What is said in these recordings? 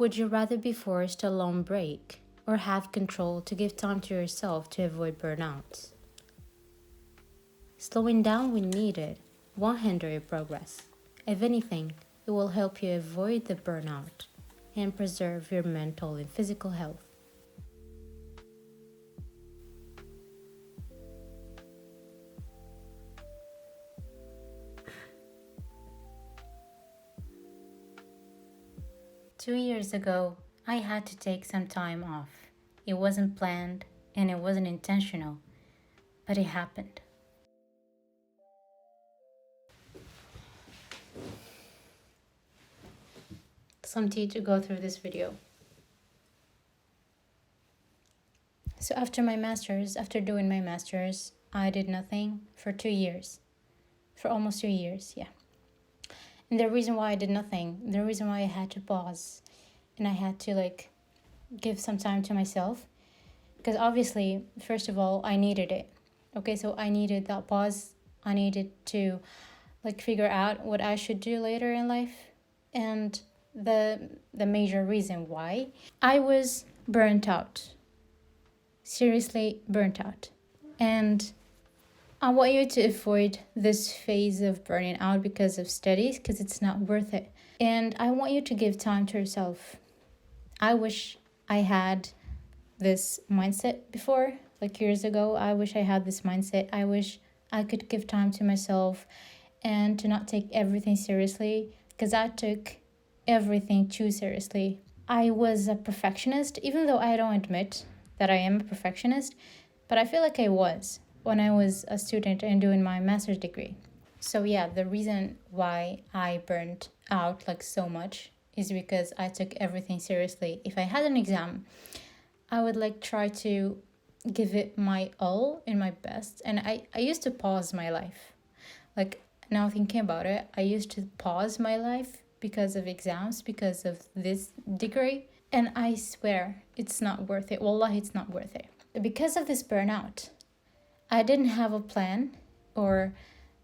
Would you rather be forced a long break or have control to give time to yourself to avoid burnout? Slowing down when needed won't hinder your progress. If anything, it will help you avoid the burnout and preserve your mental and physical health. Two years ago, I had to take some time off. It wasn't planned and it wasn't intentional, but it happened. Some tea to go through this video. So after doing my master's, I did nothing for 2 years. For almost 2 years, yeah. And the reason why I did nothing, the reason why I had to pause and I had to give some time to myself, because obviously, first of all, I needed it. Okay, so I needed that pause. I needed to figure out what I should do later in life. And the major reason why I was burnt out. Seriously burnt out. And I want you to avoid this phase of burning out because of studies, because it's not worth it. And I want you to give time to yourself. I wish I had this mindset before, years ago. I wish I had this mindset. I wish I could give time to myself and to not take everything seriously, because I took everything too seriously. I was a perfectionist, even though I don't admit that I am a perfectionist, but I feel like I was when I was a student and doing my master's degree. So yeah, the reason why I burned out so much is because I took everything seriously. If I had an exam, I would try to give it my all and my best. And I used to pause my life. Now thinking about it, I used to pause my life because of exams, because of this degree. And I swear it's not worth it. Wallah, it's not worth it. Because of this burnout, I didn't have a plan, or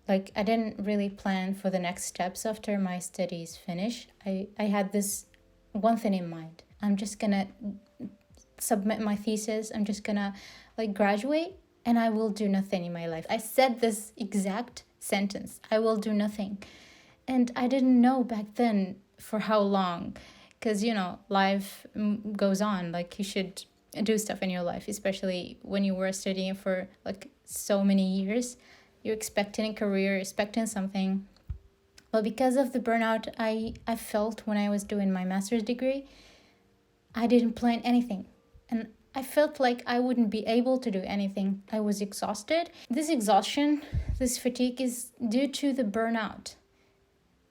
I didn't really plan for the next steps after my studies finish. I had this one thing in mind. I'm just gonna submit my thesis. I'm just gonna graduate and I will do nothing in my life. I said this exact sentence. I will do nothing. And I didn't know back then for how long, because life goes on. You should do stuff in your life, especially when you were studying for so many years. You're expecting a career, expecting something. But because of the burnout I felt when I was doing my master's degree, I didn't plan anything. And I felt like I wouldn't be able to do anything. I was exhausted. This exhaustion, this fatigue is due to the burnout.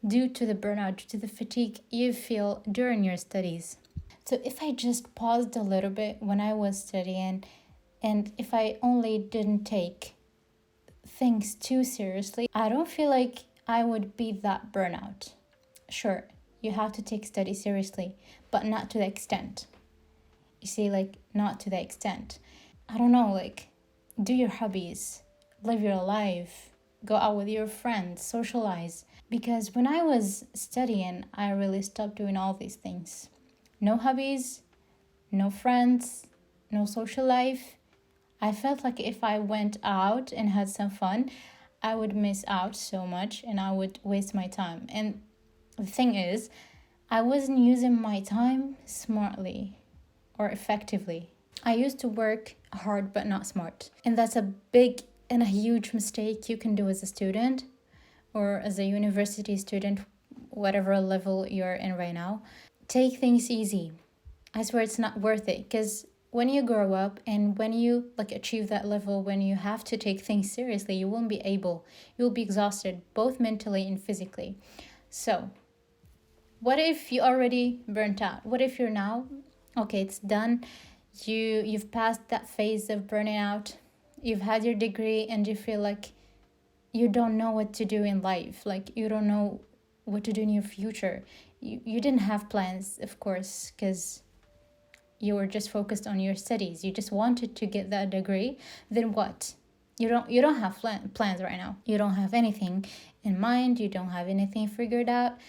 Due to the fatigue you feel during your studies. So if I just paused a little bit when I was studying, and if I only didn't take things too seriously, I don't feel like I would be that burnout. Sure, you have to take study seriously, but not to the extent. You see, not to the extent. I don't know, do your hobbies, live your life, go out with your friends, socialize. Because when I was studying, I really stopped doing all these things. No hobbies, no friends, no social life. I felt like if I went out and had some fun, I would miss out so much and I would waste my time. And the thing is, I wasn't using my time smartly or effectively. I used to work hard but not smart. And that's a big and a huge mistake you can do as a student or as a university student, whatever level you're in right now. Take things easy. I swear it's not worth it, because when you grow up and when you achieve that level, when you have to take things seriously, you won't be able. You'll be exhausted, both mentally and physically. So what if you already burnt out? What if you're now, okay, it's done. You've passed that phase of burning out. You've had your degree and you feel like you don't know what to do in life. You don't know what to do in your future. You didn't have plans, of course, because you were just focused on your studies. You just wanted to get that degree. Then what? You don't have plans right now. You don't have anything in mind. You don't have anything figured out.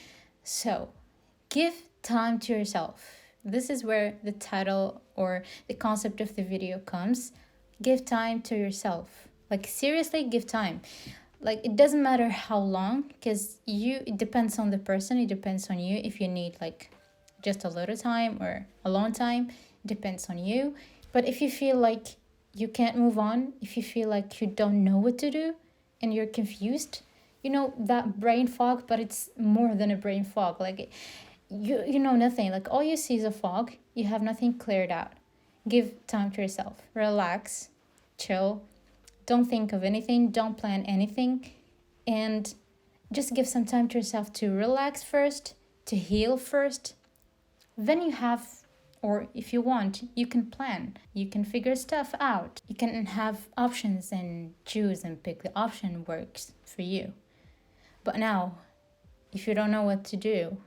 So give time to yourself. This is where the title or the concept of the video comes. Give time to yourself. Like, seriously, give time. Like, it doesn't matter how long, because it depends on the person, it depends on you. If you need like just a little time or a long time, it depends on you. But if you feel like you can't move on, if you feel like you don't know what to do and you're confused, that brain fog, but it's more than a brain fog. Like, you know nothing. Like, all you see is a fog. You have nothing cleared out. Give time to yourself. Relax, chill. Don't think of anything. Don't plan anything. And just give some time to yourself to relax first, to heal first. Then you have, or if you want, you can plan. You can figure stuff out. You can have options and choose and pick the option works for you. But now, if you don't know what to do,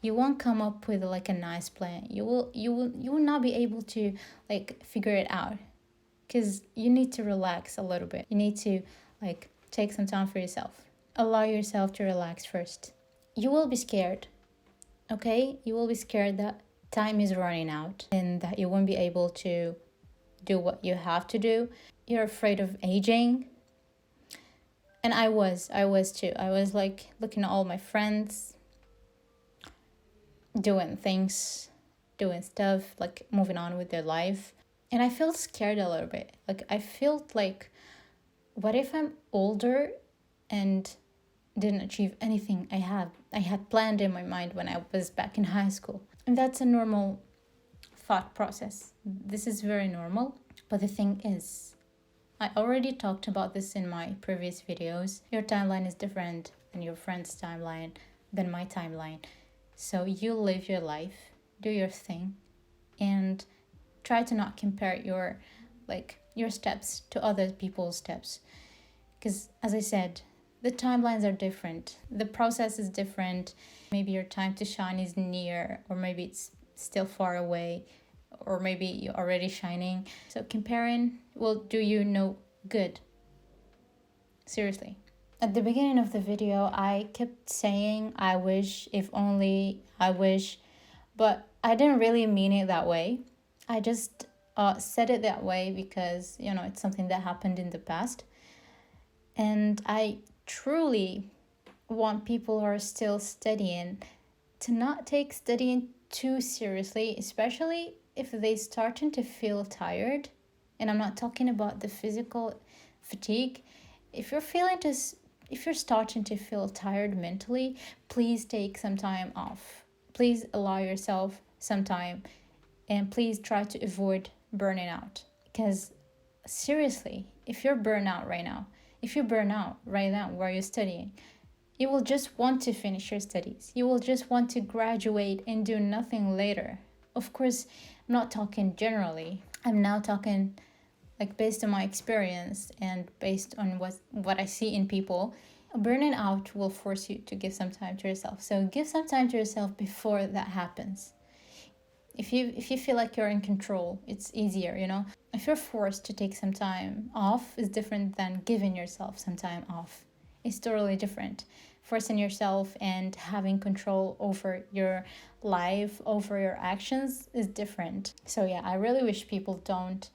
you won't come up with like a nice plan. You will not be able to like figure it out, because you need to relax a little bit. You need to like take some time for yourself. Allow yourself to relax first. You will be scared, okay? You will be scared that time is running out and that you won't be able to do what you have to do. You're afraid of aging. And I was too. I was like looking at all my friends doing things, doing stuff, like moving on with their life. And I felt scared a little bit. Like, I felt like, what if I'm older and didn't achieve anything I had planned in my mind when I was back in high school? And that's a normal thought process. This is very normal. But the thing is, I already talked about this in my previous videos. Your timeline is different than your friend's timeline, than my timeline. So you live your life, do your thing, and try to not compare your steps to other people's steps. Because as I said, the timelines are different. The process is different. Maybe your time to shine is near, or maybe it's still far away, or maybe you're already shining. So comparing will do you no good. Seriously. At the beginning of the video, I kept saying, I wish, if only, I wish, but I didn't really mean it that way. I just said it that way because, it's something that happened in the past. And I truly want people who are still studying to not take studying too seriously, especially if they starting to feel tired. And I'm not talking about the physical fatigue. If you're starting to feel tired mentally, please take some time off. Please allow yourself some time, and please try to avoid burning out. Because seriously, if you burn out right now while you're studying, you will just want to finish your studies. You will just want to graduate and do nothing later. Of course, I'm not talking generally. I'm now talking like based on my experience and based on what I see in people. Burning out will force you to give some time to yourself. So give some time to yourself before that happens. If you feel like you're in control, it's easier, If you're forced to take some time off, is different than giving yourself some time off. It's totally different. Forcing yourself and having control over your life, over your actions is different. So yeah, I really wish people don't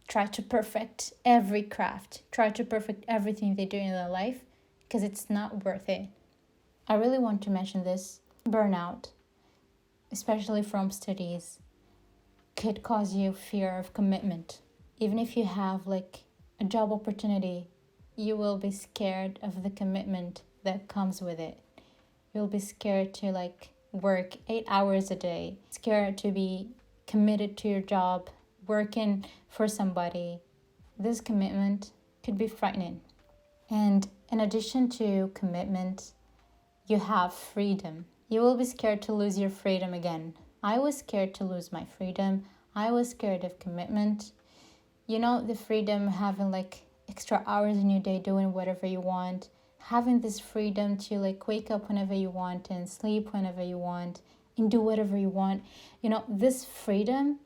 try to perfect every craft, try to perfect everything they do in their life, because it's not worth it. I really want to mention this. Burnout, especially from studies, could cause you fear of commitment. Even if you have like a job opportunity, you will be scared of the commitment that comes with it. You'll be scared to like work 8 hours a day, scared to be committed to your job, working for somebody. This commitment could be frightening. And in addition to commitment, you have freedom. You will be scared to lose your freedom again. I was scared to lose my freedom. I was scared of commitment. The freedom, having like extra hours in your day doing whatever you want, having this freedom to like wake up whenever you want and sleep whenever you want and do whatever you want. This freedom,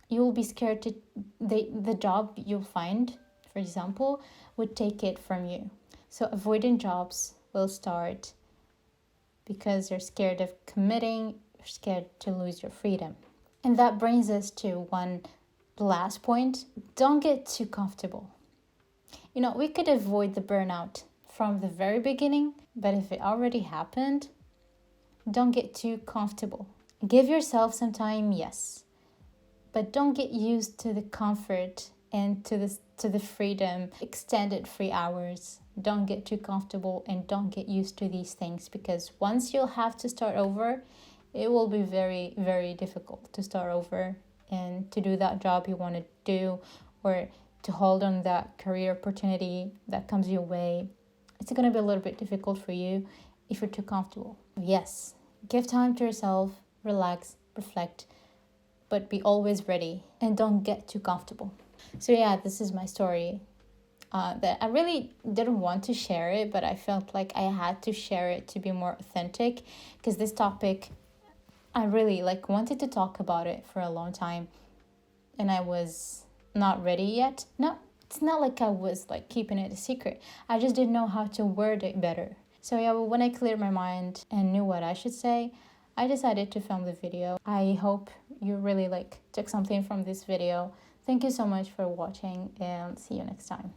you will be scared to the job you'll find, for example, would take it from you. So avoiding jobs will start because you're scared of committing, you're scared to lose your freedom. And that brings us to the last point. Don't get too comfortable. We could avoid the burnout from the very beginning, but if it already happened, don't get too comfortable. Give yourself some time, yes, but don't get used to the comfort and to the freedom, extended free hours. Don't get too comfortable and don't get used to these things, because once you'll have to start over, it will be very, very difficult to start over and to do that job you want to do, or to hold on that career opportunity that comes your way. It's going to be a little bit difficult for you if you're too comfortable. Yes, give time to yourself, relax, reflect, but be always ready and don't get too comfortable. So yeah, this is my story. That I really didn't want to share it, but I felt like I had to share it to be more authentic, because this topic, I really wanted to talk about it for a long time, and I was not ready yet. No, it's not like I was keeping it a secret. I just didn't know how to word it better. So yeah, when I cleared my mind and knew what I should say, I decided to film the video. I hope you really took something from this video. Thank you so much for watching, and see you next time.